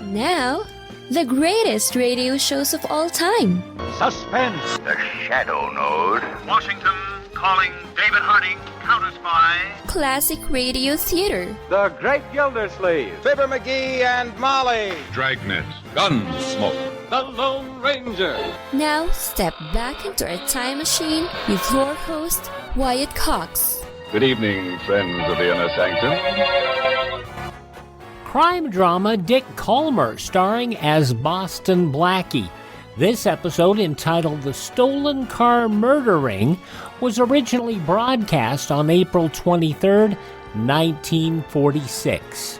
Now, the greatest radio shows of all time. Suspense. The Shadow Node. Washington calling David Harding, counter-spy. Classic radio theater. The Great Gildersleeve. Fibber McGee and Molly. Dragnet. Gunsmoke. The Lone Ranger. Now, step back into a time machine with your host, Wyatt Cox. Good evening, friends of the Inner Sanctum. Crime drama Dick Kollmar, starring as Boston Blackie. This episode, entitled The Stolen Car Murder Ring, was originally broadcast on April 23rd, 1946.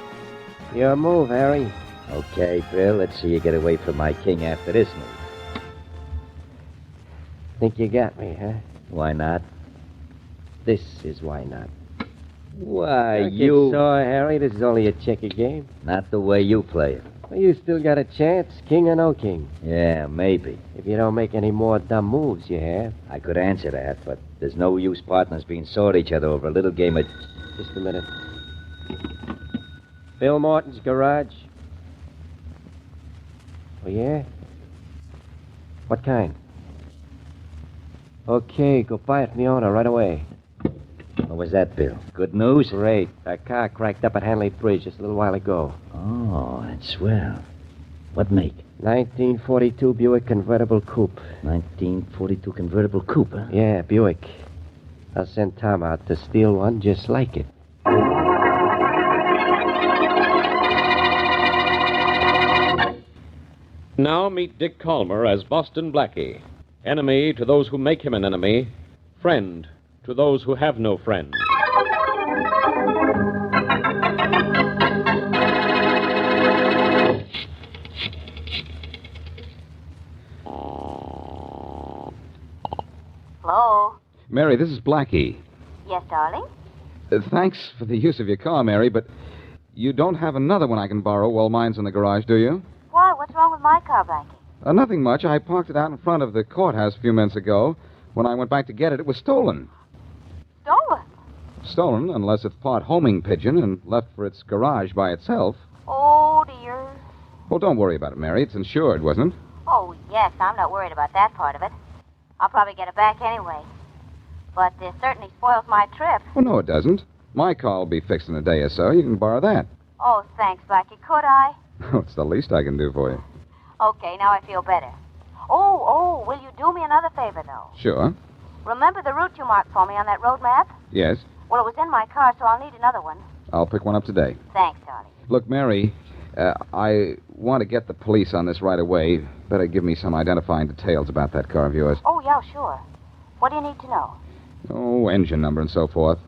Your move, Harry. Okay, Bill, let's see you get away from my king after this move. Think you got me, huh? Why not? This is why not. Why, you... Sorry, Harry, this is only a checker game. Not the way you play it. Well, you still got a chance, king or no king. Yeah, maybe. If you don't make any more dumb moves, you have. I could answer that, but there's no use partners being sore at each other over a little game of... Just a minute. Bill Morton's garage. Oh, yeah? What kind? Okay, go buy it from the owner right away. What was that, Bill? Good news? Great. A car cracked up at Hanley Bridge just a little while ago. Oh, that's swell. What make? 1942 Buick convertible coupe. 1942 convertible coupe, huh? Yeah, Buick. I'll send Tom out to steal one just like it. Now meet Dick Kollmar as Boston Blackie. Enemy to those who make him an enemy. Friend to those who have no friend. Hello? Mary, this is Blackie. Yes, darling? Thanks for the use of your car, Mary, but you don't have another one I can borrow while mine's in the garage, do you? Why? What's wrong with my car, Blackie? Nothing much. I parked it out in front of the courthouse a few minutes ago. When I went back to get it, it was stolen. Stolen? Stolen, unless it's part homing pigeon and left for its garage by itself. Oh, dear. Well, don't worry about it, Mary. It's insured, wasn't it? Oh, yes, I'm not worried about that part of it. I'll probably get it back anyway. But this certainly spoils my trip. Well, no, it doesn't. My car will be fixed in a day or so. You can borrow that. Oh, thanks, Blackie. Could I? It's the least I can do for you. Okay, now I feel better. Oh, will you do me another favor, though? Sure. Remember the route you marked for me on that road map? Yes. Well, it was in my car, so I'll need another one. I'll pick one up today. Thanks, darling. Look, Mary, I want to get the police on this right away. Better give me some identifying details about that car of yours. Oh, yeah, sure. What do you need to know? Oh, engine number and so forth.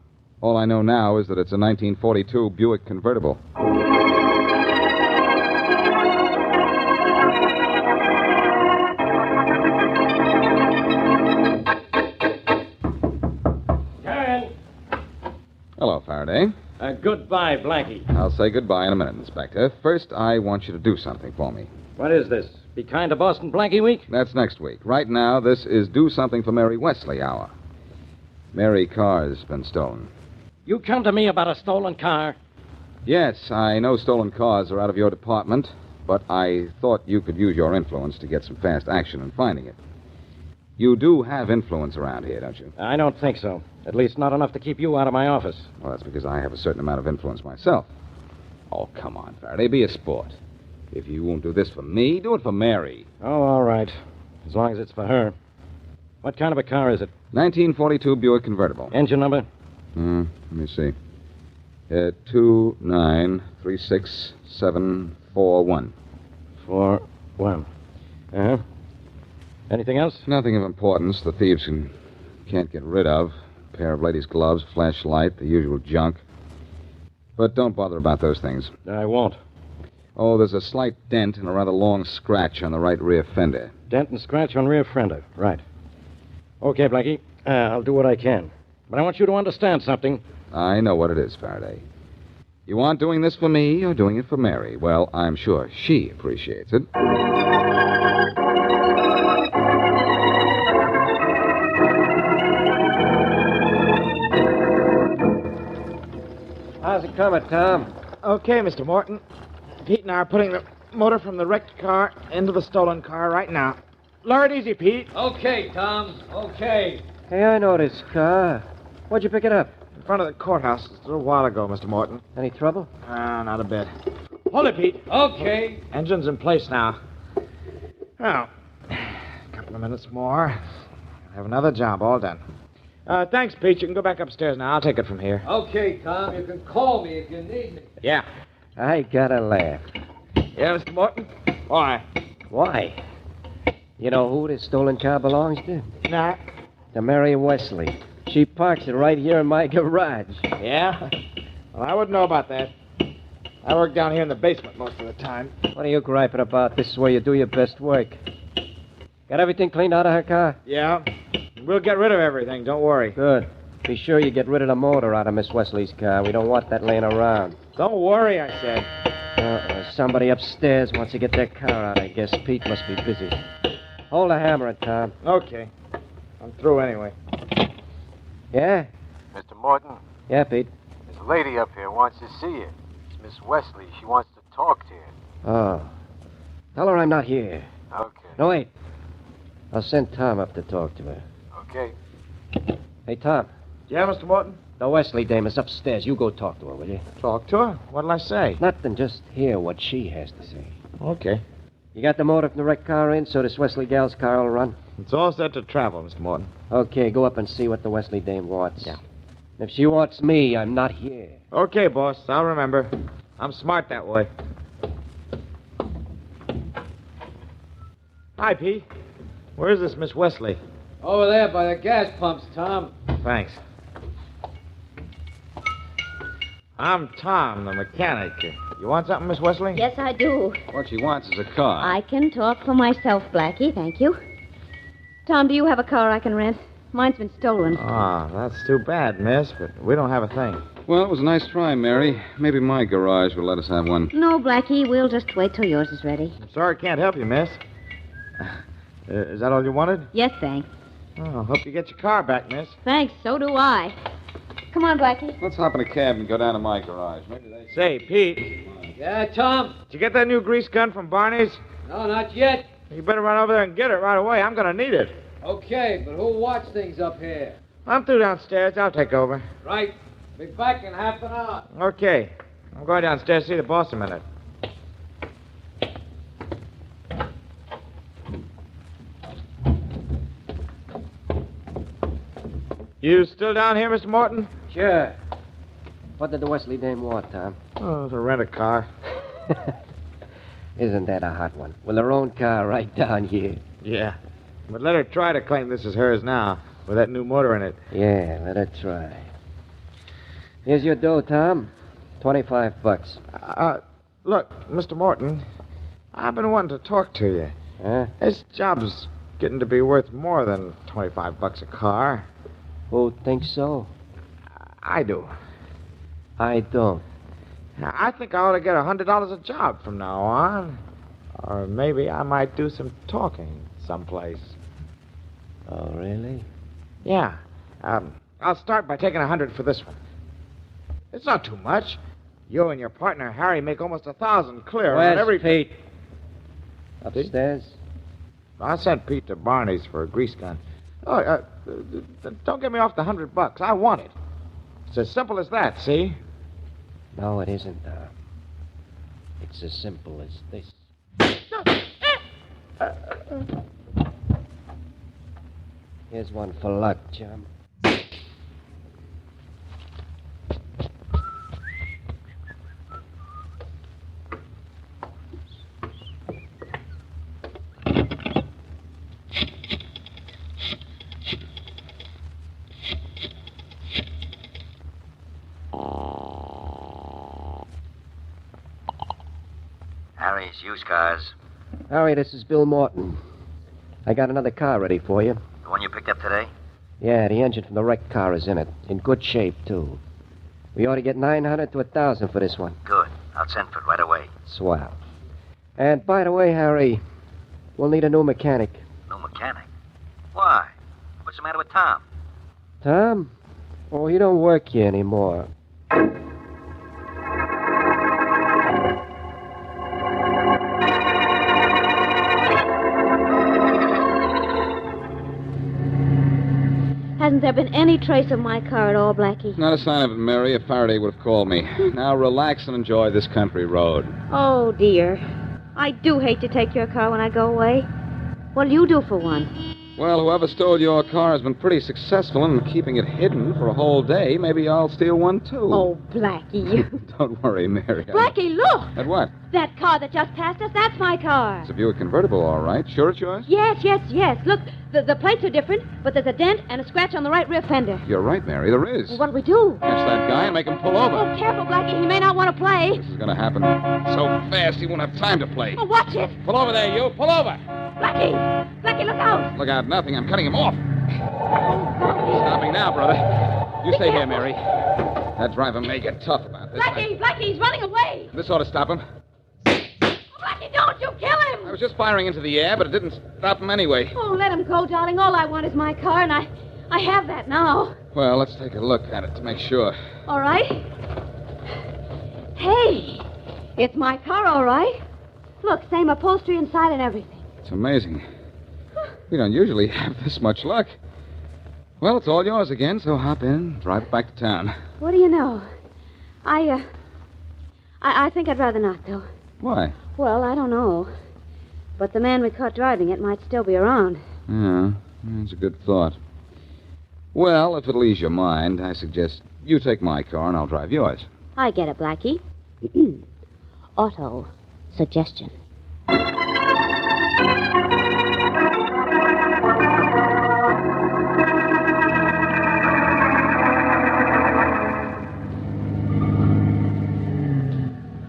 All I know now is that it's a 1942 Buick convertible. Hello, Faraday. Goodbye, Blackie. I'll say goodbye in a minute, Inspector. First, I want you to do something for me. What is this? Be kind to Boston Blackie week? That's next week. Right now, this is Do Something for Mary Wesley hour. Mary car's been stolen. You come to me about a stolen car? Yes, I know stolen cars are out of your department, but I thought you could use your influence to get some fast action in finding it. You do have influence around here, don't you? I don't think so. At least not enough to keep you out of my office. Well, that's because I have a certain amount of influence myself. Oh, come on, Faraday, be a sport. If you won't do this for me, do it for Mary. Oh, all right. As long as it's for her. What kind of a car is it? 1942 Buick convertible. Engine number? Let me see. 2936741. 41. Uh-huh. Anything else? Nothing of importance the thieves can't get rid of. A pair of ladies' gloves, flashlight, the usual junk. But don't bother about those things. I won't. Oh, there's a slight dent and a rather long scratch on the right rear fender. Dent and scratch on rear fender. Right. Okay, Blackie. I'll do what I can. But I want you to understand something. I know what it is, Faraday. You aren't doing this for me, you're doing it for Mary. Well, I'm sure she appreciates it. How's it coming, Tom? Okay, Mr. Morton. Pete and I are putting the motor from the wrecked car into the stolen car right now. Lower it easy, Pete. Okay, Tom. Okay. Hey, I know this car. Where'd you pick it up? In front of the courthouse a little while ago, Mr. Morton. Any trouble? Not a bit. Hold it, Pete. Okay. Engine's in place now. Well, a couple of minutes more. I'll have another job all done. Thanks, Pete. You can go back upstairs now. I'll take it from here. Okay, Tom. You can call me if you need me. Yeah. I gotta laugh. Yeah, Mr. Morton? Why? Why? You know who this stolen car belongs to? Nah. To Mary Wesley. She parks it right here in my garage. Yeah? Well, I wouldn't know about that. I work down here in the basement most of the time. What are you griping about? This is where you do your best work. Got everything cleaned out of her car? Yeah. We'll get rid of everything. Don't worry. Good. Be sure you get rid of the motor out of Miss Wesley's car. We don't want that laying around. Don't worry, I said. Somebody upstairs wants to get their car out. I guess Pete must be busy. Hold the hammer, Tom. Okay. I'm through anyway. Yeah? Mr. Morton? Yeah, Pete. There's a lady up here wants to see you. It's Miss Wesley. She wants to talk to you. Oh. Tell her I'm not here. Okay. No, wait. I'll send Tom up to talk to her. Okay. Hey, Tom. Yeah, Mr. Morton? The Wesley dame is upstairs. You go talk to her, will you? Talk to her? What'll I say? Nothing. Just hear what she has to say. Okay. You got the motor from the wrecked car in so this Wesley gal's car will run? It's all set to travel, Mr. Morton. Okay, go up and see what the Wesley dame wants. Yeah. If she wants me, I'm not here. Okay, boss. I'll remember. I'm smart that way. Hi, Pete. Where is this Miss Wesley? Over there by the gas pumps, Tom. Thanks. I'm Tom, the mechanic. You want something, Miss Wesley? Yes, I do. What she wants is a car. I can talk for myself, Blackie, thank you. Tom, do you have a car I can rent? Mine's been stolen. Ah, that's too bad, miss, but we don't have a thing. Well, it was a nice try, Mary. Maybe my garage will let us have one. No, Blackie, we'll just wait till yours is ready. I'm sorry I can't help you, miss. Is that all you wanted? Yes, thanks. Oh, hope you get your car back, miss. Thanks, so do I. Come on, Blackie. Let's hop in a cab and go down to my garage. Maybe they... Say, Pete. Yeah, Tom? Did you get that new grease gun from Barney's? No, not yet. You better run over there and get it right away. I'm going to need it. Okay, but who'll watch things up here? I'm through downstairs. I'll take over. Right. Be back in half an hour. Okay. I'm going downstairs to see the boss a minute. You still down here, Mr. Morton? Sure. What did the Wesley dame want, Tom? Oh, to rent a car. Isn't that a hot one? With her own car right down here. Yeah. But let her try to claim this is hers now, with that new motor in it. Yeah, let her try. Here's your dough, Tom. $25. Look, Mr. Morton, I've been wanting to talk to you. Huh? This job's getting to be worth more than $25 a car. Who thinks so? I do. I don't. I think I ought to get $100 a job from now on. Or maybe I might do some talking someplace. Oh, really? Yeah. I'll start by taking 100 for this one. It's not too much. You and your partner, Harry, make almost 1,000 clear on Where's every... Pete? Upstairs? I sent Pete to Barney's for a grease gun. Oh, don't get me off the $100. I want it. It's as simple as that, see? No, it isn't, Tom. It's as simple as this. Here's one for luck, chum. Harry's used cars. Harry, this is Bill Morton. I got another car ready for you. The one you picked up today? Yeah, the engine from the wrecked car is in it. In good shape, too. We ought to get $900 to $1,000 for this one. Good. I'll send for it right away. Swell. And by the way, Harry, we'll need a new mechanic. No mechanic? Why? What's the matter with Tom? Tom? Oh, he don't work here anymore. Hasn't there been any trace of my car at all, Blackie? Not a sign of it, Mary. If Faraday would have called me. Now relax and enjoy this country road. Oh, dear. I do hate to take your car when I go away. What'll you do for one? Well, whoever stole your car has been pretty successful in keeping it hidden for a whole day. Maybe I'll steal one, too. Oh, Blackie. Don't worry, Mary. Blackie, look! At what? That car that just passed us, that's my car. It's a Buick convertible, all right. Sure it's yours? Yes. Look, the plates are different, but there's a dent and a scratch on the right rear fender. You're right, Mary. There is. Well, what'll we do? Catch that guy and make him pull over. Oh, careful, Blackie. He may not want to play. This is going to happen so fast he won't have time to play. Oh, watch it. Pull over there, you. Pull over. Blackie, look out. Look out, nothing. I'm cutting him off. Stopping now, brother. You stay here, Mary. That driver may get tough about this. Blackie, he's running away. This ought to stop him. Oh, Blackie, don't you kill him. I was just firing into the air, but it didn't stop him anyway. Oh, let him go, darling. All I want is my car, and I have that now. Well, let's take a look at it to make sure. All right. Hey, it's my car, all right. Look, same upholstery inside and everything. It's amazing. We don't usually have this much luck. Well, it's all yours again, so hop in, drive it back to town. What do you know? I think I'd rather not, though. Why? Well, I don't know. But the man we caught driving it might still be around. Yeah, that's a good thought. Well, if it'll ease your mind, I suggest you take my car and I'll drive yours. I get it, Blackie. Auto suggestion.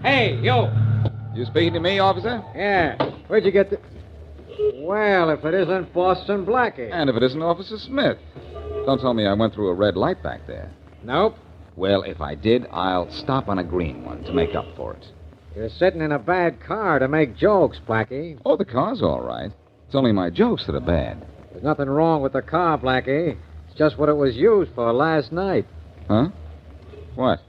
Hey, you. You speaking to me, officer? Yeah. Where'd you get the... Well, if it isn't Boston Blackie. And if it isn't Officer Smith. Don't tell me I went through a red light back there. Nope. Well, if I did, I'll stop on a green one to make up for it. You're sitting in a bad car to make jokes, Blackie. Oh, the car's all right. It's only my jokes that are bad. There's nothing wrong with the car, Blackie. It's just what it was used for last night. Huh? What?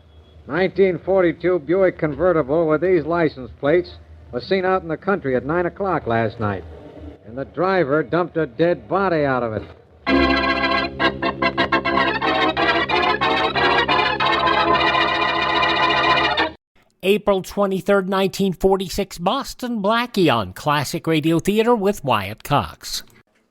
1942 Buick convertible with these license plates was seen out in the country at 9 o'clock last night. And the driver dumped a dead body out of it. April 23rd, 1946, Boston Blackie on Classic Radio Theater with Wyatt Cox.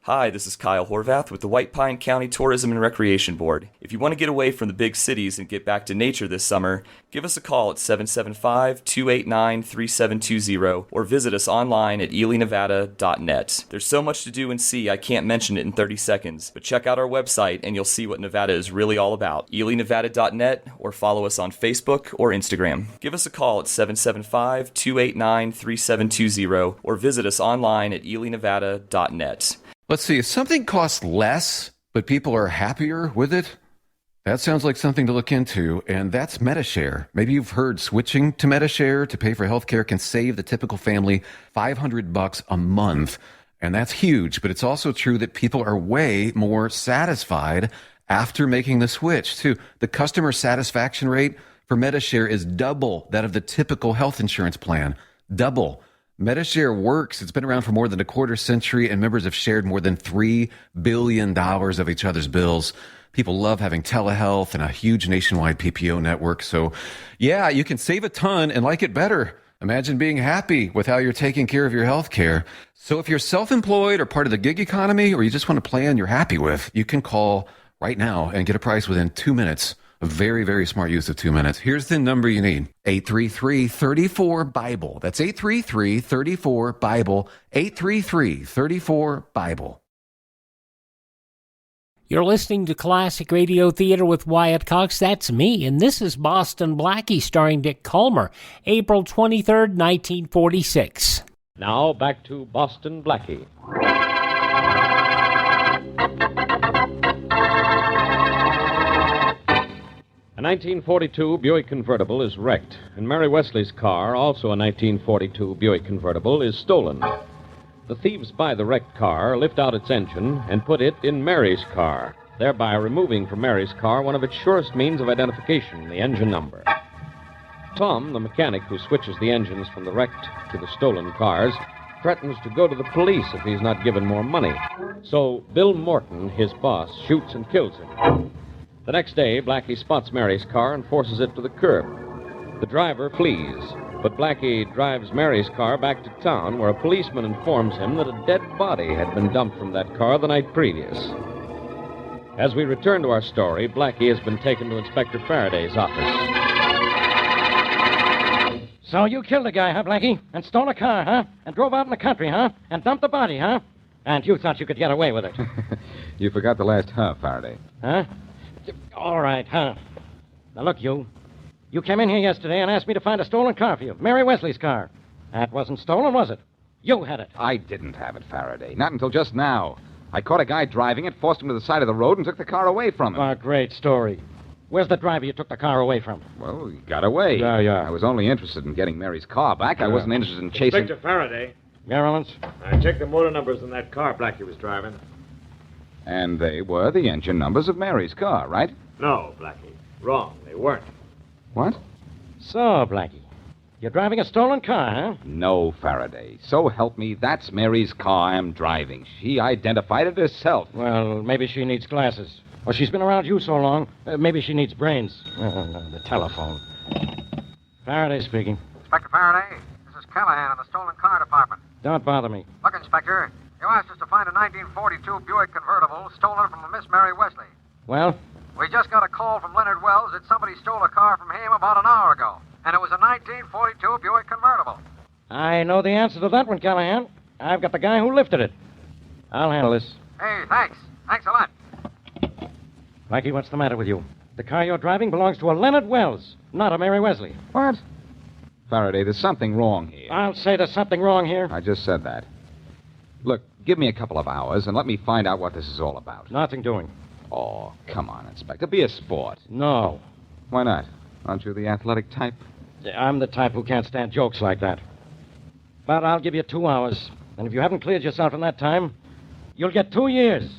Hi, this is Kyle Horvath with the White Pine County Tourism and Recreation Board. If you want to get away from the big cities and get back to nature this summer, give us a call at 775-289-3720 or visit us online at elinevada.net. There's so much to do and see I can't mention it in 30 seconds, but check out our website and you'll see what Nevada is really all about. elinevada.net or follow us on Facebook or Instagram. Give us a call at 775-289-3720 or visit us online at elinevada.net. Let's see, if something costs less, but people are happier with it, that sounds like something to look into, and that's MediShare. Maybe you've heard switching to MediShare to pay for healthcare can save the typical family $500 a month, and that's huge, but it's also true that people are way more satisfied after making the switch, too. The customer satisfaction rate for MediShare is double that of the typical health insurance plan. Double. MediShare works. It's been around for more than a quarter century, and members have shared more than $3 billion of each other's bills. People love having telehealth and a huge nationwide PPO network. So, yeah, you can save a ton and like it better. Imagine being happy with how you're taking care of your health care. So if you're self-employed or part of the gig economy, or you just want a plan you're happy with, you can call right now and get a price within 2 minutes. A very, very smart use of 2 minutes. Here's the number you need. 833-34-BIBLE. That's 833-34-BIBLE. 833-34-BIBLE. You're listening to Classic Radio Theater with Wyatt Cox. That's me, and this is Boston Blackie starring Dick Kollmar, April 23rd, 1946. Now back to Boston Blackie. A 1942 Buick convertible is wrecked, and Mary Wesley's car, also a 1942 Buick convertible, is stolen. The thieves buy the wrecked car, lift out its engine, and put it in Mary's car, thereby removing from Mary's car one of its surest means of identification, the engine number. Tom, the mechanic who switches the engines from the wrecked to the stolen cars, threatens to go to the police if he's not given more money. So Bill Morton, his boss, shoots and kills him. The next day, Blackie spots Mary's car and forces it to the curb. The driver flees, but Blackie drives Mary's car back to town, where a policeman informs him that a dead body had been dumped from that car the night previous. As we return to our story, Blackie has been taken to Inspector Faraday's office. So you killed a guy, huh, Blackie? And stole a car, huh? And drove out in the country, huh? And dumped the body, huh? And you thought you could get away with it. You forgot the last huh, Faraday. Huh? All right, huh? Now, look, you. You came in here yesterday and asked me to find a stolen car for you. Mary Wesley's car. That wasn't stolen, was it? You had it. I didn't have it, Faraday. Not until just now. I caught a guy driving it, forced him to the side of the road, and took the car away from him. Oh, great story. Where's the driver you took the car away from? Well, he got away. Yeah. I was only interested in getting Mary's car back. I wasn't interested in chasing... Inspector Faraday. Maryland's? I checked the motor numbers in that car Blackie was driving. And they were the engine numbers of Mary's car, right? No, Blackie. Wrong. They weren't. What? So, Blackie, you're driving a stolen car, huh? No, Faraday. So help me, that's Mary's car I'm driving. She identified it herself. Well, maybe she needs glasses. Or she's been around you so long, maybe she needs brains. The telephone. Faraday speaking. Inspector Faraday, this is Callahan in the stolen car department. Don't bother me. Look, Inspector, you asked us to find a 1942 Buick convertible stolen from a Miss Mary Wesley. Well? We just got a call from Leonard Wells that somebody stole a car from him about an hour ago. And it was a 1942 Buick convertible. I know the answer to that one, Callahan. I've got the guy who lifted it. I'll handle this. Hey, thanks. Thanks a lot. Blackie, what's the matter with you? The car you're driving belongs to a Leonard Wells, not a Mary Wesley. What? Faraday, there's something wrong here. I'll say there's something wrong here. I just said that. Look, give me a couple of hours and let me find out what this is all about. Nothing doing. Oh, come on, Inspector. Be a sport. No. Why not? Aren't you the athletic type? I'm the type who can't stand jokes like that. But I'll give you 2 hours. And if you haven't cleared yourself in that time, you'll get 2 years.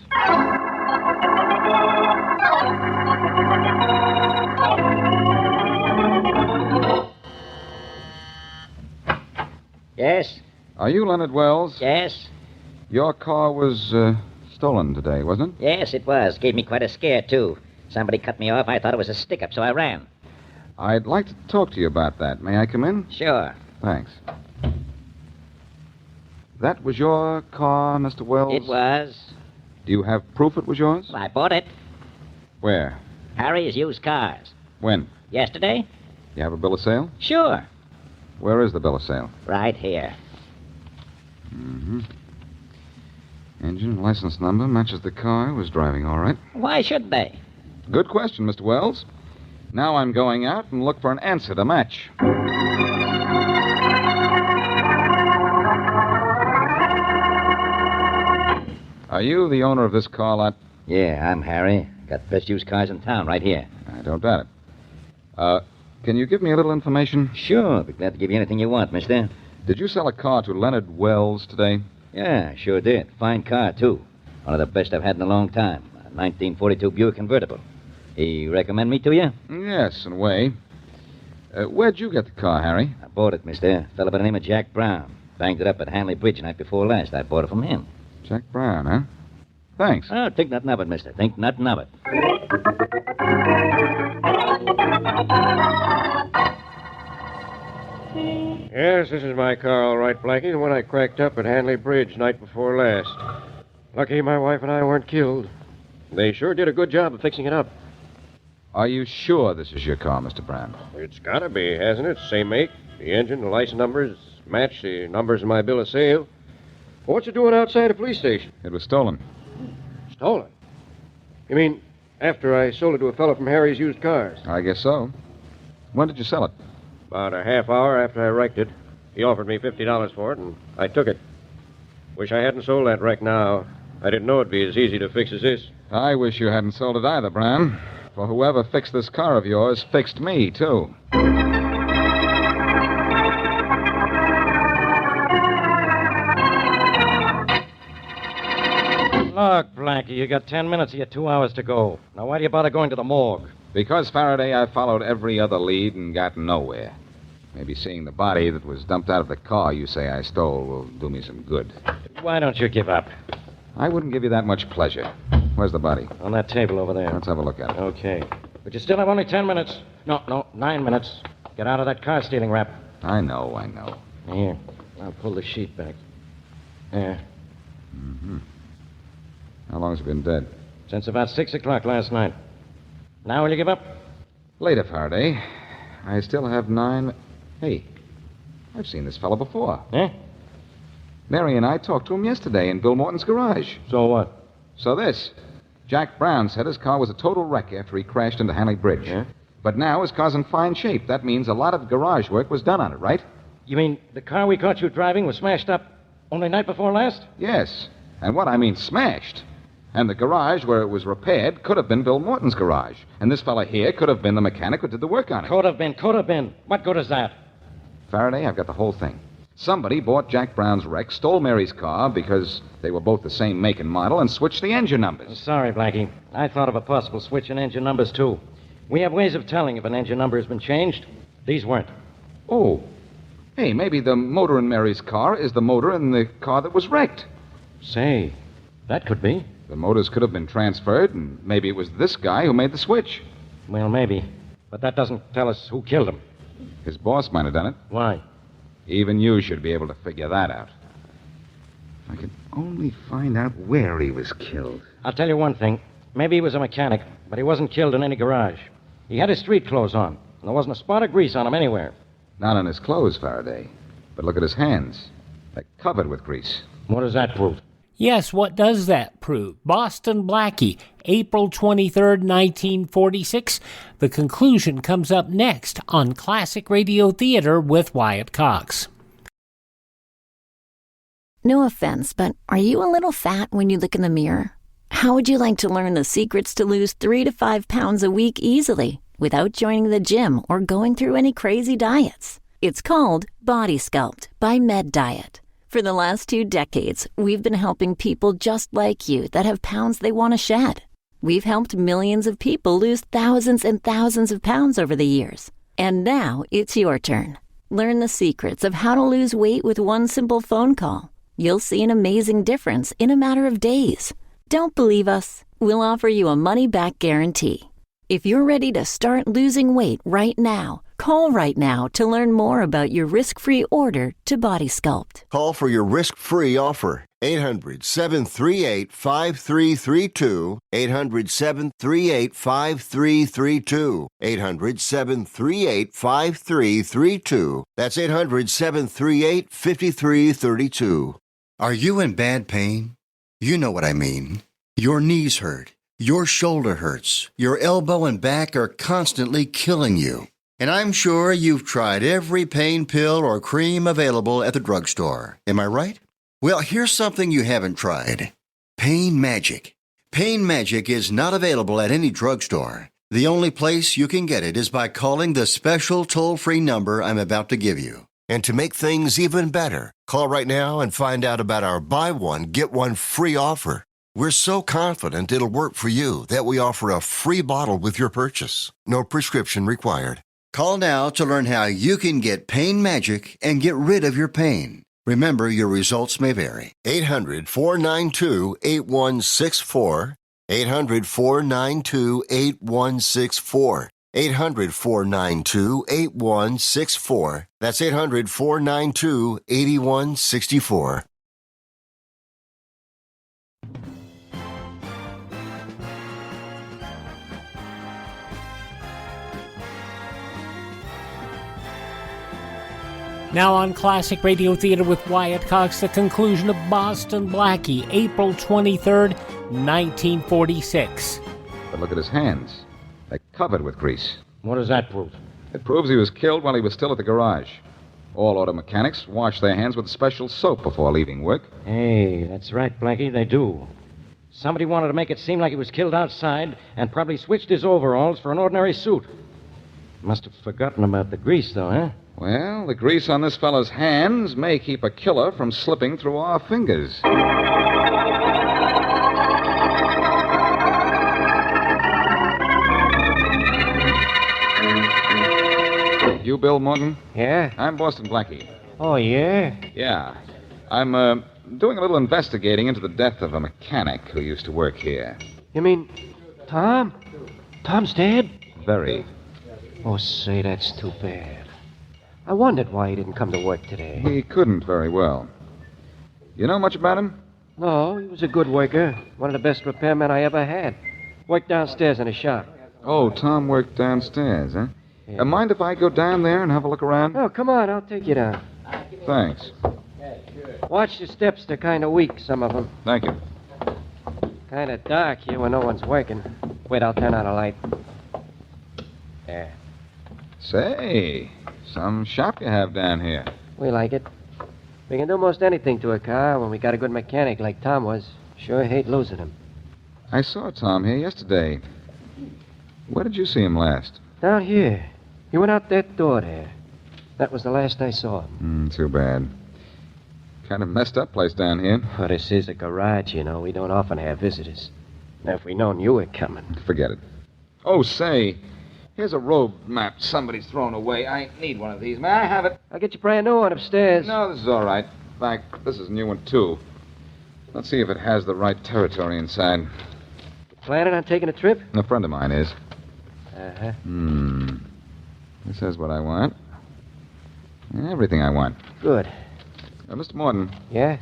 Yes? Are you Leonard Wells? Yes? Your car was stolen today, wasn't it? Yes, it was. Gave me quite a scare, too. Somebody cut me off. I thought it was a stick-up, so I ran. I'd like to talk to you about that. May I come in? Sure. Thanks. That was your car, Mr. Wells? It was. Do you have proof it was yours? I bought it. Where? Harry's used cars. When? Yesterday? You have a bill of sale? Sure. Where is the bill of sale? Right here. Mm-hmm. Engine and license number matches the car. Was driving all right. Why should they? Good question, Mr. Wells. Now I'm going out and look for an answer to match. Are you the owner of this car lot? Yeah, I'm Harry. Got best used cars in town right here. I don't doubt it. Can you give me a little information? Sure. Be glad to give you anything you want, mister. Did you sell a car to Leonard Wells today? Yeah, sure did. Fine car, too. One of the best I've had in a long time. A 1942 Buick convertible. He recommend me to you? Yes, in a way. Where'd you get the car, Harry? I bought it, mister. A fellow by the name of Jack Brown. Banged it up at Hanley Bridge night before last. I bought it from him. Jack Brown, huh? Thanks. Oh, think nothing of it, mister. Think nothing of it. Yes, this is my car, all right, Blackie. The one I cracked up at Hanley Bridge night before last. Lucky my wife and I weren't killed. They sure did a good job of fixing it up. Are you sure this is your car, Mr. Brown? It's gotta be, hasn't it? Same make. The engine, the license numbers match the numbers in my bill of sale. What's it doing outside a police station? It was stolen. Stolen? You mean after I sold it to a fellow from Harry's used cars? I guess so. When did you sell it? About a half hour after I wrecked it. He offered me $50 for it, and I took it. Wish I hadn't sold that wreck now. I didn't know it'd be as easy to fix as this. I wish you hadn't sold it either, Brown. For whoever fixed this car of yours fixed me, too. Look, Blackie, you got 10 minutes of your 2 hours to go. Now, why do you bother going to the morgue? Because, Faraday, I followed every other lead and got nowhere. Maybe seeing the body that was dumped out of the car you say I stole will do me some good. Why don't you give up? I wouldn't give you that much pleasure. Where's the body? On that table over there. Let's have a look at it. Okay. But you still have only 10 minutes. No, 9 minutes. Get out of that car stealing rap. I know. Here, I'll pull the sheet back. There. Mm-hmm. How long has he been dead? Since about 6 o'clock last night. Now will you give up? Later, Faraday. I still have 9... Hey, I've seen this fellow before. Eh? Mary and I talked to him yesterday in Bill Morton's garage. So what? So this. Jack Brown said his car was a total wreck after he crashed into Hanley Bridge. Yeah? But now his car's in fine shape. That means a lot of garage work was done on it, right? You mean the car we caught you driving was smashed up only night before last? Yes. And what I mean smashed. And the garage where it was repaired could have been Bill Morton's garage. And this fella here could have been the mechanic who did the work on it. Could have been. What good is that? Faraday, I've got the whole thing. Somebody bought Jack Brown's wreck, stole Mary's car because they were both the same make and model, and switched the engine numbers. Sorry, Blackie. I thought of a possible switch in engine numbers, too. We have ways of telling if an engine number has been changed. These weren't. Oh. Hey, maybe the motor in Mary's car is the motor in the car that was wrecked. Say, that could be. The motors could have been transferred, and maybe it was this guy who made the switch. Well, maybe. But that doesn't tell us who killed him. His boss might have done it. Why? Even you should be able to figure that out. If I could only find out where he was killed. I'll tell you one thing. Maybe he was a mechanic, but he wasn't killed in any garage. He had his street clothes on, and there wasn't a spot of grease on him anywhere. Not on his clothes, Faraday. But look at his hands. They're covered with grease. What does that prove? Yes, what does that prove? Boston Blackie, April 23rd, 1946. The conclusion comes up next on Classic Radio Theater with Wyatt Cox. No offense, but are you a little fat when you look in the mirror? How would you like to learn the secrets to lose 3 to 5 pounds a week easily without joining the gym or going through any crazy diets? It's called Body Sculpt by Med Diet. For the last 2 decades, we've been helping people just like you that have pounds they want to shed. We've helped millions of people lose thousands and thousands of pounds over the years. And now it's your turn. Learn the secrets of how to lose weight with one simple phone call. You'll see an amazing difference in a matter of days. Don't believe us? We'll offer you a money-back guarantee. If you're ready to start losing weight right now, call right now to learn more about your risk-free order to Body Sculpt. Call for your risk-free offer. 800-738-5332. 800-738-5332. 800-738-5332. That's 800-738-5332. Are you in bad pain? You know what I mean. Your knees hurt. Your shoulder hurts. Your elbow and back are constantly killing you. And I'm sure you've tried every pain pill or cream available at the drugstore. Am I right? Well, here's something you haven't tried. Pain Magic. Pain Magic is not available at any drugstore. The only place you can get it is by calling the special toll-free number I'm about to give you. And to make things even better, call right now and find out about our buy one, get one free offer. We're so confident it'll work for you that we offer a free bottle with your purchase. No prescription required. Call now to learn how you can get Pain Magic and get rid of your pain. Remember, your results may vary. 800-492-8164. 800-492-8164. 800-492-8164. That's 800-492-8164. Now on Classic Radio Theater with Wyatt Cox, the conclusion of Boston Blackie, April 23rd, 1946. But look at his hands. They're covered with grease. What does that prove? It proves he was killed while he was still at the garage. All auto mechanics wash their hands with special soap before leaving work. Hey, that's right, Blackie, they do. Somebody wanted to make it seem like he was killed outside and probably switched his overalls for an ordinary suit. Must have forgotten about the grease, though, huh? Well, the grease on this fellow's hands may keep a killer from slipping through our fingers. you Bill Morton? Yeah? I'm Boston Blackie. Oh, yeah? Yeah. I'm, doing a little investigating into the death of a mechanic who used to work here. You mean Tom? Tom's dead? Very. Oh, say, that's too bad. I wondered why he didn't come to work today. He couldn't very well. You know much about him? No, he was a good worker. One of the best repairmen I ever had. Worked downstairs in his shop. Oh, Tom worked downstairs, huh? Yeah. Mind if I go down there and have a look around? Oh, come on, I'll take you down. Thanks. Watch the steps, they're kind of weak, some of them. Thank you. Kind of dark here when no one's working. Wait, I'll turn on a light. There. Say, some shop you have down here. We like it. We can do most anything to a car when we got a good mechanic like Tom was. Sure hate losing him. I saw Tom here yesterday. Where did you see him last? Down here. He went out that door there. That was the last I saw him. Too bad. Kind of messed up place down here. Well, this is a garage, you know. We don't often have visitors. Now, if we'd known you were coming. Forget it. Oh, say, here's a road map somebody's thrown away. I need one of these. May I have it? I'll get you a brand new one upstairs. No, this is all right. In fact, this is a new one, too. Let's see if it has the right territory inside. Planning on taking a trip? A friend of mine is. Uh-huh. This is what I want. Everything I want. Good. Mr. Morton. Yeah?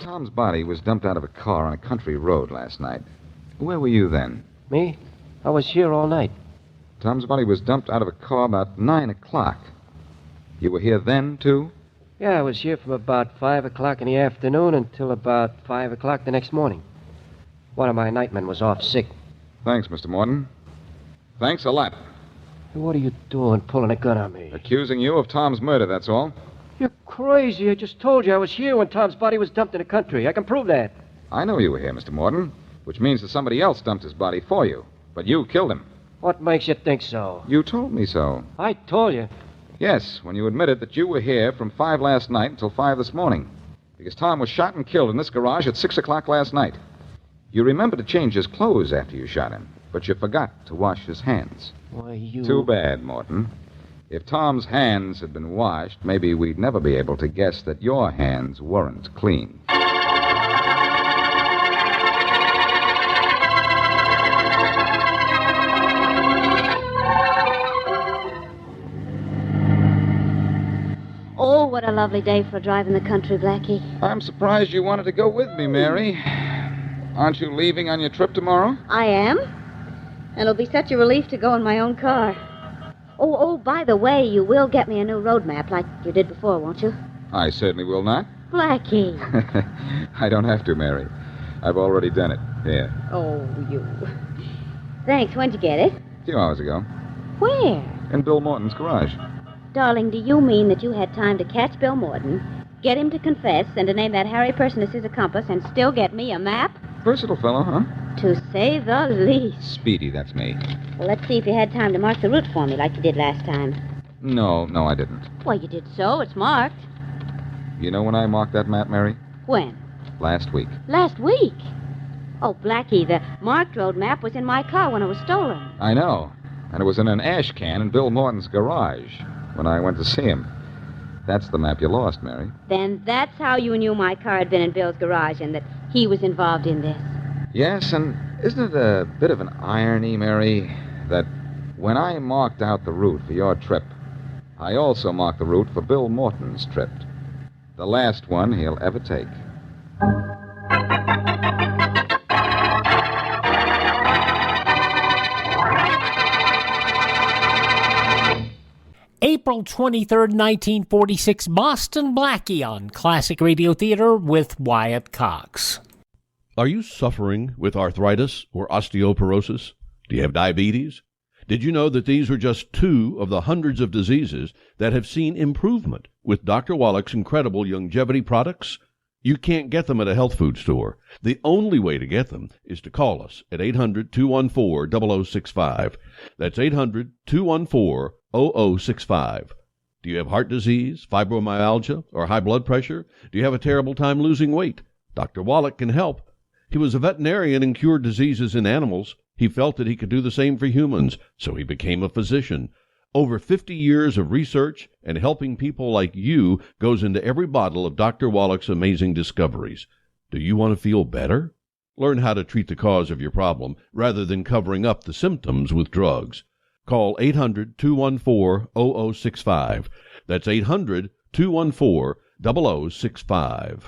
Tom's body was dumped out of a car on a country road last night. Where were you then? Me? I was here all night. Tom's body was dumped out of a car about 9 o'clock. You were here then, too? Yeah, I was here from about 5 o'clock in the afternoon until about 5 o'clock the next morning. One of my nightmen was off sick. Thanks, Mr. Morton. Thanks a lot. What are you doing, pulling a gun on me? Accusing you of Tom's murder, that's all. You're crazy. I just told you I was here when Tom's body was dumped in the country. I can prove that. I know you were here, Mr. Morton, which means that somebody else dumped his body for you. But you killed him. What makes you think so? You told me so. I told you. Yes, when you admitted that you were here from 5 last night until 5 this morning. Because Tom was shot and killed in this garage at 6 o'clock last night. You remembered to change his clothes after you shot him, but you forgot to wash his hands. Why, you... Too bad, Morton. If Tom's hands had been washed, maybe we'd never be able to guess that your hands weren't clean. Oh, what a lovely day for a drive in the country, Blackie. I'm surprised you wanted to go with me, Mary. Aren't you leaving on your trip tomorrow? I am. And it'll be such a relief to go in my own car. Oh, by the way, you will get me a new road map like you did before, won't you? I certainly will not. Blackie. I don't have to, Mary. I've already done it. Here. Oh, you. Thanks. When'd you get it? A few hours ago. Where? In Bill Morton's garage. Darling, do you mean that you had time to catch Bill Morton, get him to confess, and to name that hairy person as his accomplice, and still get me a map? Versatile fellow, huh? To say the least. Speedy, that's me. Well, let's see if you had time to mark the route for me like you did last time. No, I didn't. Well, you did so. It's marked. You know when I marked that map, Mary? When? Last week. Last week? Oh, Blackie, the marked road map was in my car when it was stolen. I know. And it was in an ash can in Bill Morton's garage when I went to see him. That's the map you lost, Mary. Then that's how you knew my car had been in Bill's garage and that he was involved in this. Yes, and isn't it a bit of an irony, Mary, that when I marked out the route for your trip, I also marked the route for Bill Morton's trip. The last one he'll ever take. April 23rd, 1946, Boston Blackie on Classic Radio Theater with Wyatt Cox. Are you suffering with arthritis or osteoporosis? Do you have diabetes? Did you know that these are just 2 of the hundreds of diseases that have seen improvement with Dr. Wallach's incredible longevity products? You can't get them at a health food store. The only way to get them is to call us at 800-214-0065. That's 800-214-0065. Do you have heart disease, fibromyalgia, or high blood pressure? Do you have a terrible time losing weight? Dr. Wallach can help. He was a veterinarian and cured diseases in animals. He felt that he could do the same for humans, so he became a physician. Over 50 years of research and helping people like you goes into every bottle of Dr. Wallach's amazing discoveries. Do you want to feel better? Learn how to treat the cause of your problem rather than covering up the symptoms with drugs. Call 800-214-0065. That's 800-214-0065.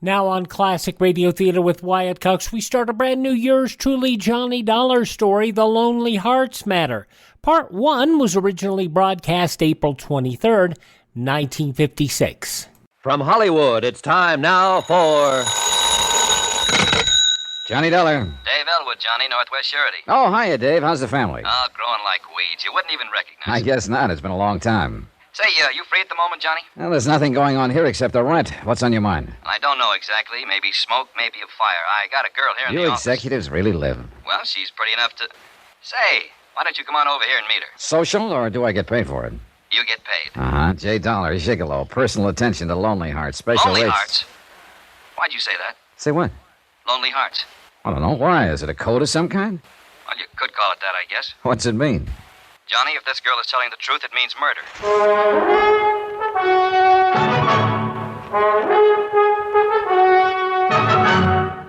Now on Classic Radio Theater with Wyatt Cox, we start a brand new yours truly Johnny Dollar story, The Lonely Hearts Matter. Part 1 was originally broadcast April 23rd, 1956. From Hollywood, it's time now for... Johnny Dollar. Dave Elwood, Johnny, Northwest Surety. Oh, hiya, Dave. How's the family? Oh, growing like weeds. You wouldn't even recognize I it. guess not. It's been a long time. Say, you free at the moment, Johnny? Well, there's nothing going on here except the rent. What's on your mind? I don't know exactly. Maybe smoke, maybe a fire. I got a girl here in You the office. executives really live. Well, she's pretty enough to... Say, why don't you come on over here and meet her? Social, or do I get paid for it? You get paid. Uh-huh. J. Dollar, Gigolo. Personal attention to Lonely Hearts. Special Lonely rates. Hearts? Why'd you say that? Say what? Lonely Hearts. I don't know. Why? Is it a code of some kind? Well, you could call it that, I guess. What's it mean? Johnny, if this girl is telling the truth, it means murder.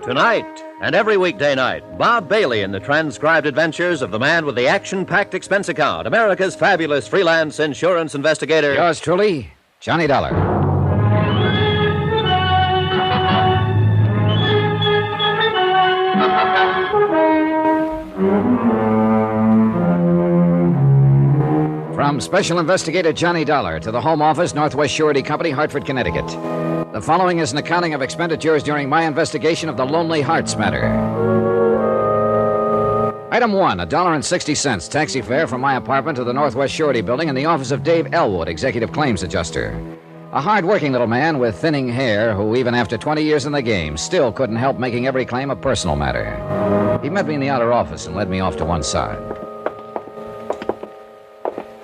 Tonight and every weekday night, Bob Bailey in the transcribed adventures of the man with the action-packed expense account, America's fabulous freelance insurance investigator. Yours truly, Johnny Dollar. From Special Investigator Johnny Dollar to the Home Office, Northwest Surety Company, Hartford, Connecticut. The following is an accounting of expenditures during my investigation of the Lonely Hearts Matter. Item 1, $1.60, taxi fare from my apartment to the Northwest Surety Building in the office of Dave Elwood, Executive Claims Adjuster. A hard-working little man with thinning hair who, even after 20 years in the game, still couldn't help making every claim a personal matter. He met me in the outer office and led me off to one side.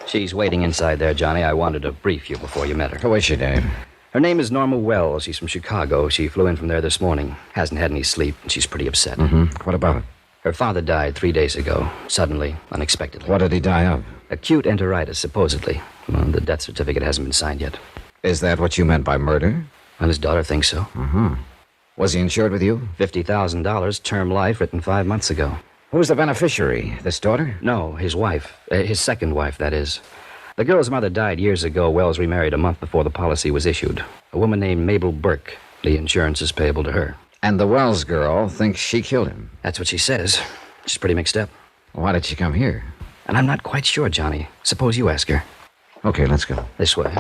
She's waiting inside there, Johnny. I wanted to brief you before you met her. Who is she, Dave? Her name is Norma Wells. She's from Chicago. She flew in from there this morning. Hasn't had any sleep, and she's pretty upset. Mm-hmm. What about it? Her father died 3 days ago, suddenly, unexpectedly. What did he die of? Acute enteritis, supposedly. Well, the death certificate hasn't been signed yet. Is that what you meant by murder? Well, his daughter thinks so. Mm-hmm. Was he insured with you? $50,000, term life, written 5 months ago. Who's the beneficiary? This daughter? No, his wife. His second wife, that is. The girl's mother died years ago. Wells remarried a month before the policy was issued. A woman named Mabel Burke. The insurance is payable to her. And the Wells girl thinks she killed him? That's what she says. She's pretty mixed up. Why did she come here? And I'm not quite sure, Johnny. Suppose you ask her. Okay, let's go. This way.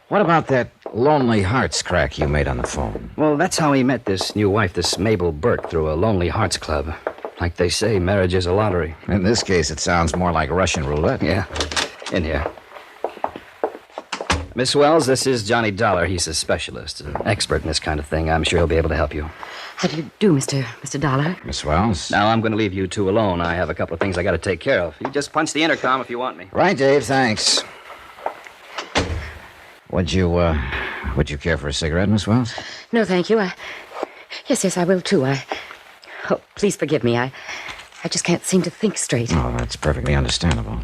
What about that Lonely Hearts crack you made on the phone? Well, that's how he met this new wife, this Mabel Burke, through a Lonely Hearts Club. Like they say, marriage is a lottery. In this case, it sounds more like Russian roulette. Yeah. In here. Miss Wells, this is Johnny Dollar. He's a specialist, an expert in this kind of thing. I'm sure he'll be able to help you. How do you do, Mr. Dollar? Miss Wells? Now, I'm going to leave you two alone. I have a couple of things I got to take care of. You just punch the intercom if you want me. Right, Dave, thanks. Would you care for a cigarette, Miss Wells? No, thank you. Yes, I will, too. Oh, please forgive me. I just can't seem to think straight. Oh, that's perfectly understandable.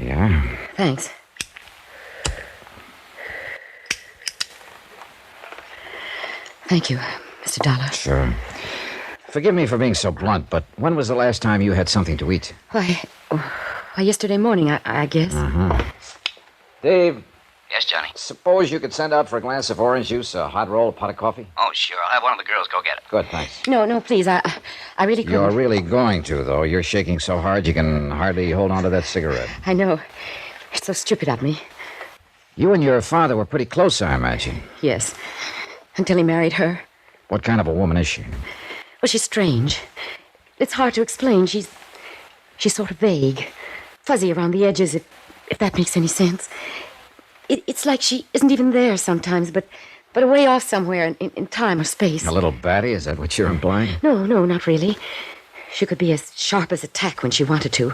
Yeah. Thanks. Thank you, Mr. Dollar. Sure. Forgive me for being so blunt, but when was the last time you had something to eat? Why, yesterday morning, I guess. Uh-huh. Dave. Yes, Johnny? Suppose you could send out for a glass of orange juice, a hot roll, a pot of coffee? Oh, sure. I'll have one of the girls go get it. Good, thanks. No, please. I really couldn't. You're really going to, though. You're shaking so hard you can hardly hold on to that cigarette. I know. It's so stupid of me. You and your father were pretty close, I imagine. Yes. Until he married her. What kind of a woman is she? Well, she's strange. It's hard to explain. She's sort of vague. Fuzzy around the edges, if that makes any sense. It's like she isn't even there sometimes, but away off somewhere in time or space. A little batty? Is that what you're implying? No, not really. She could be as sharp as a tack when she wanted to.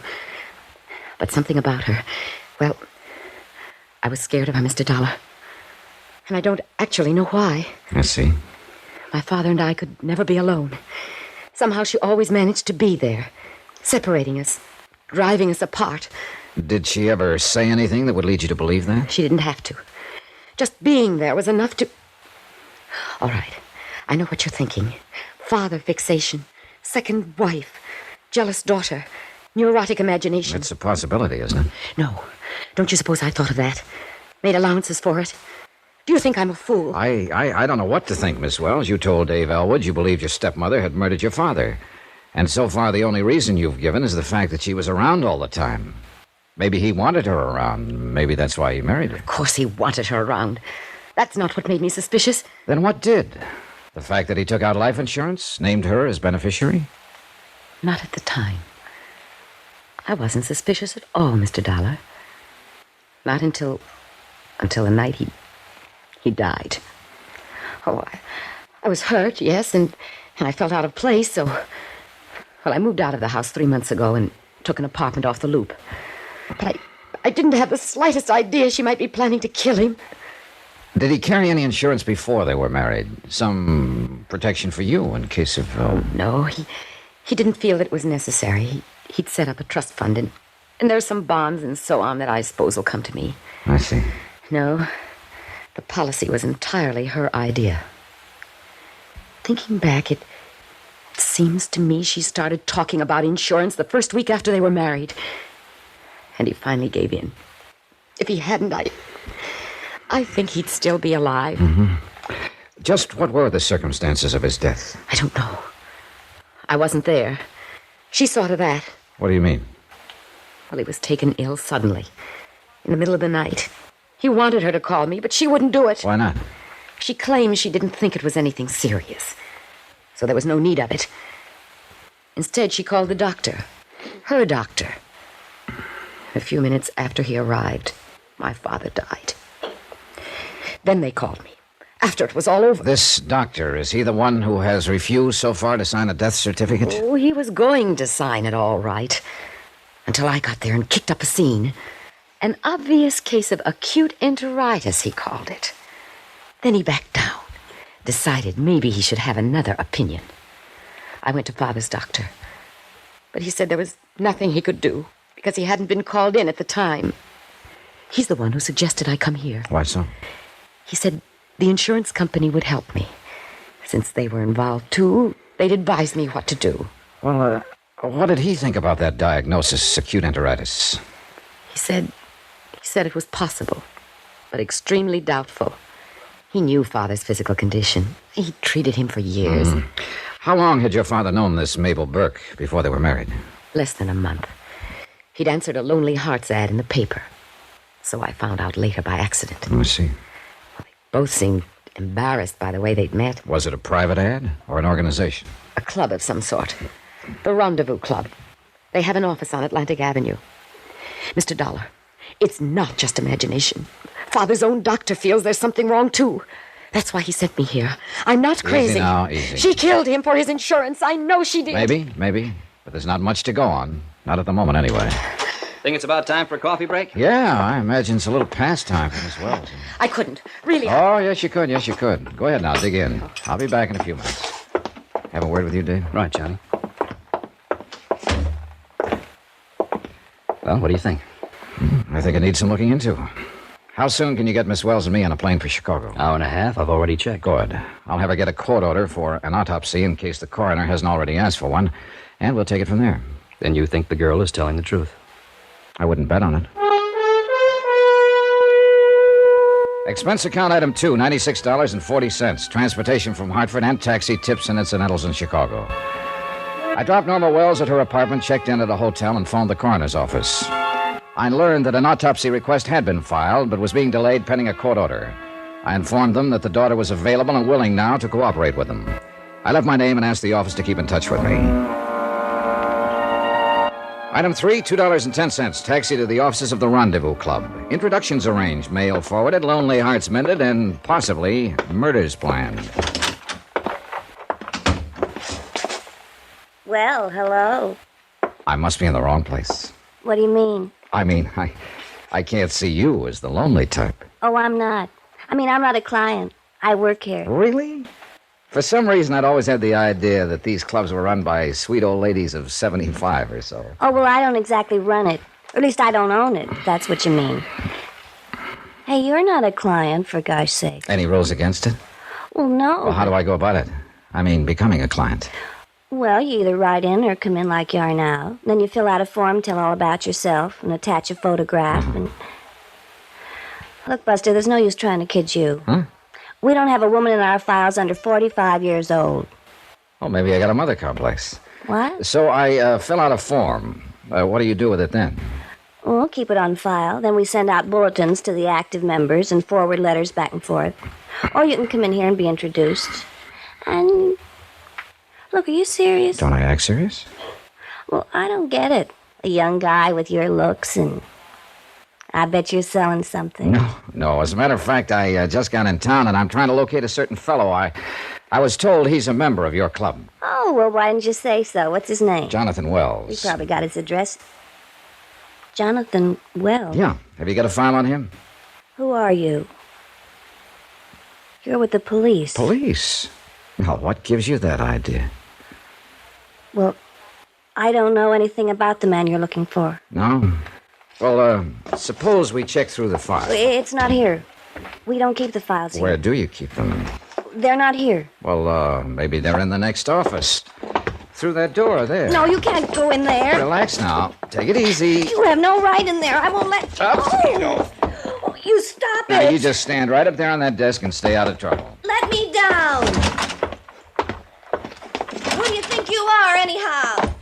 But something about her... Well, I was scared of her, Mr. Dollar. And I don't actually know why. I see. My father and I could never be alone. Somehow she always managed to be there. separating us, driving us apart. Did she ever say anything that would lead you to believe that? She didn't have to. Just being there was enough to... All right, I know what you're thinking. Father fixation, second wife, jealous daughter, neurotic imagination. It's a possibility, isn't it? No. Don't you suppose I thought of that? Made allowances for it? Do you think I'm a fool? I don't know what to think, Miss Wells. You told Dave Elwood you believed your stepmother had murdered your father. And so far, the only reason you've given is the fact that she was around all the time. Maybe he wanted her around. Maybe that's why he married her. Of course he wanted her around. That's not what made me suspicious. Then what did? The fact that he took out life insurance, named her as beneficiary? Not at the time. I wasn't suspicious at all, Mr. Dollar. Not until the night he died. Oh, I was hurt, yes, and I felt out of place, so... Well, I moved out of the house 3 months ago and took an apartment off the Loop. But I didn't have the slightest idea she might be planning to kill him. Did he carry any insurance before they were married? Some protection for you in case of... Oh, no, he didn't feel that it was necessary. He'd set up a trust fund, and there's some bonds and so on that I suppose will come to me. I see. No, the policy was entirely her idea. Thinking back, it seems to me she started talking about insurance the first week after they were married. And he finally gave in. If he hadn't, I think he'd still be alive. Mm-hmm. Just what were the circumstances of his death? I don't know. I wasn't there. She saw to that. What do you mean? Well, he was taken ill suddenly, in the middle of the night. He wanted her to call me, but she wouldn't do it. Why not? She claimed she didn't think it was anything serious, so there was no need of it. Instead, she called the doctor, her doctor. A few minutes after he arrived, my father died. Then they called me, after it was all over. This doctor, is he the one who has refused so far to sign a death certificate? Oh, he was going to sign it all right, until I got there and kicked up a scene. An obvious case of acute enteritis, he called it. Then he backed down, decided maybe he should have another opinion. I went to Father's doctor, but he said there was nothing he could do because he hadn't been called in at the time. He's the one who suggested I come here. Why so? He said the insurance company would help me. Since they were involved, too, they'd advise me what to do. Well, what did he think about that diagnosis, acute enteritis? He said it was possible, but extremely doubtful. He knew Father's physical condition. He'd treated him for years. Mm. How long had your father known this Mabel Burke before they were married? Less than a month. He'd answered a Lonely Hearts ad in the paper. So I found out later by accident. I see. Well, they both seemed embarrassed by the way they'd met. Was it a private ad or an organization? A club of some sort. The Rendezvous Club. They have an office on Atlantic Avenue. Mr. Dollar, it's not just imagination. Father's own doctor feels there's something wrong, too. That's why he sent me here. I'm not crazy. Easy now, easy. She killed him for his insurance. I know she did. Maybe. But there's not much to go on. Not at the moment, anyway. Think it's about time for a coffee break? Yeah, I imagine it's a little past time for Miss Wells. I couldn't. Really. Oh, yes, you could. Go ahead now, dig in. I'll be back in a few minutes. Have a word with you, Dave? Right, Johnny. Well, what do you think? I think it needs some looking into. How soon can you get Miss Wells and me on a plane for Chicago? Hour and a half. I've already checked. Good. I'll have her get a court order for an autopsy in case the coroner hasn't already asked for one, and we'll take it from there. Then you think the girl is telling the truth? I wouldn't bet on it. Expense account item 2, $96.40. Transportation from Hartford and taxi, tips and incidentals in Chicago. I dropped Norma Wells at her apartment, checked in at a hotel, and phoned the coroner's office. I learned that an autopsy request had been filed, but was being delayed pending a court order. I informed them that the daughter was available and willing now to cooperate with them. I left my name and asked the office to keep in touch with me. Item 3, $2.10. Taxi to the offices of the Rendezvous Club. Introductions arranged, mail forwarded, lonely hearts mended, and possibly murders planned. Well, hello. I must be in the wrong place. What do you mean? I can't see you as the lonely type. Oh, I'm not. I'm not a client. I work here. Really? For some reason, I'd always had the idea that these clubs were run by sweet old ladies of 75 or so. Oh, well, I don't exactly run it. Or at least I don't own it, if that's what you mean. Hey, you're not a client, for gosh sake. Any rules against it? Well, no. Well, how do I go about it? I mean, becoming a client. Well, you either write in or come in like you are now. Then you fill out a form, tell all about yourself, and attach a photograph, and... Look, Buster, there's no use trying to kid you. Huh? We don't have a woman in our files under 45 years old. Oh, maybe I got a mother complex. What? So I fill out a form. What do you do with it then? We'll keep it on file. Then we send out bulletins to the active members and forward letters back and forth. Or you can come in here and be introduced. And... Look, are you serious? Don't I act serious? Well, I don't get it. A young guy with your looks and... I bet you're selling something. No. As a matter of fact, I just got in town and I'm trying to locate a certain fellow. I was told he's a member of your club. Oh, well, why didn't you say so? What's his name? Jonathan Wells. You probably got his address. Jonathan Wells? Yeah. Have you got a file on him? Who are you? You're with the police. Police? Well, what gives you that idea? Well, I don't know anything about the man you're looking for. No? Well, suppose we check through the file. It's not here. We don't keep the files here. Where do you keep them? They're not here. Well, maybe they're in the next office. Through that door there. No, you can't go in there. Relax now. Take it easy. You have no right in there. I won't let you. Oh, you stop Now, it. you just stand right up there on that desk and stay out of trouble. Let me down. Who do you think you are, anyhow?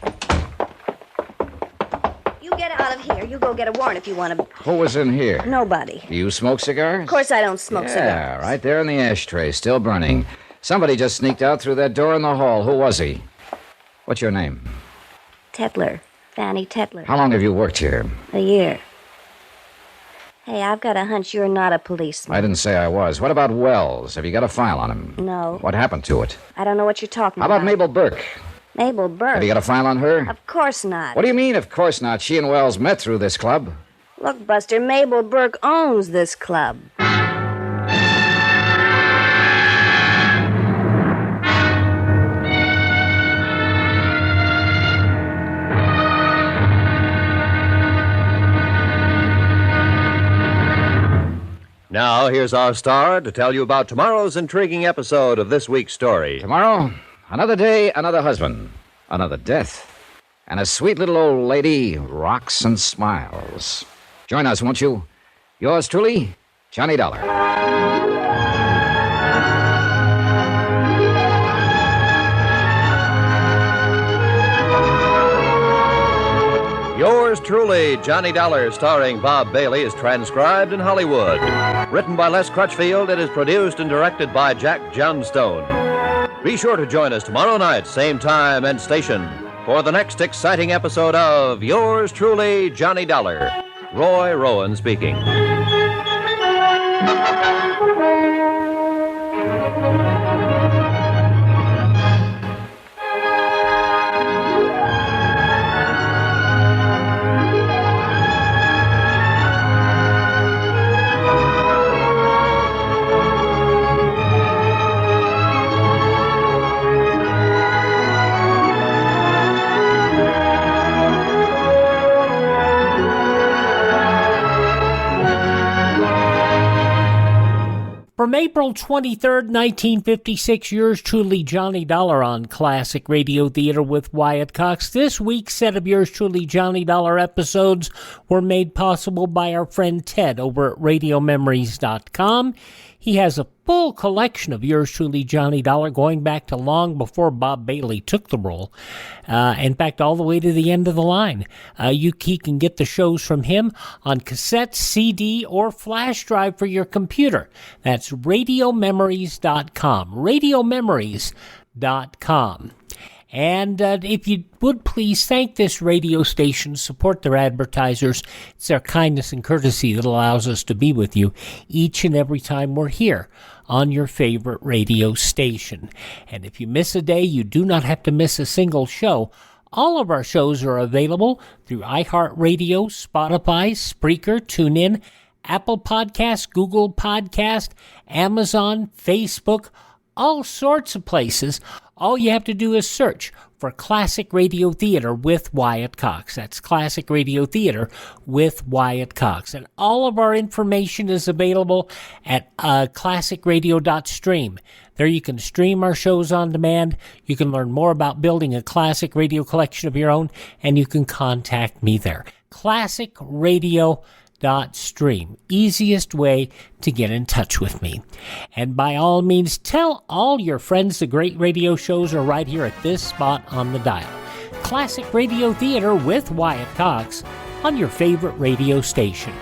You get out of here. You go get a warrant if you want to. Who was in here? Nobody. Do you smoke cigars? Of course I don't smoke Yeah, cigars. right there in the ashtray, still burning. Somebody just sneaked out through that door in the hall. Who was he? What's your name? Tetler. Fanny Tetler. How long have you worked here? A year. Hey, I've got a hunch you're not a policeman. I didn't say I was. What about Wells? Have you got a file on him? No. What happened to it? I don't know what you're talking How about Mabel Burke? Mabel Burke? Have you got a file on her? Of course not. What do you mean, of course not? She and Wells met through this club. Look, Buster, Mabel Burke owns this club. Now, here's our star to tell you about tomorrow's intriguing episode of this week's story. Tomorrow, another day, another husband, another death, and a sweet little old lady rocks and smiles. Join us, won't you? Yours truly, Johnny Dollar. Yours truly, Johnny Dollar, starring Bob Bailey, is transcribed in Hollywood. Written by Les Crutchfield, it is produced and directed by Jack Johnstone. Be sure to join us tomorrow night, same time and station, for the next exciting episode of Yours truly, Johnny Dollar. Roy Rowan speaking. From April 23rd, 1956, yours truly, Johnny Dollar on Classic Radio Theater with Wyatt Cox. This week's set of yours truly, Johnny Dollar episodes were made possible by our friend Ted over at RadioMemories.com. He has a full collection of yours truly, Johnny Dollar, going back to long before Bob Bailey took the role. In fact, all the way to the end of the line. You can get the shows from him on cassette, CD, or flash drive for your computer. That's RadioMemories.com. RadioMemories.com. And if you would please thank this radio station, support their advertisers. It's their kindness and courtesy that allows us to be with you each and every time we're here on your favorite radio station. And if you miss a day, you do not have to miss a single show. All of our shows are available through iHeartRadio, Spotify, Spreaker, TuneIn, Apple Podcasts, Google Podcast, Amazon, Facebook. all sorts of places. All you have to do is search for Classic Radio Theater with Wyatt Cox. That's Classic Radio Theater with Wyatt Cox. And all of our information is available at classicradio.stream. There you can stream our shows on demand. You can learn more about building a classic radio collection of your own, and you can contact me there. classicradio.stream. Easiest way to get in touch with me. And by all means, tell all your friends the great radio shows are right here at this spot on the dial. Classic Radio Theater with Wyatt Cox on your favorite radio station.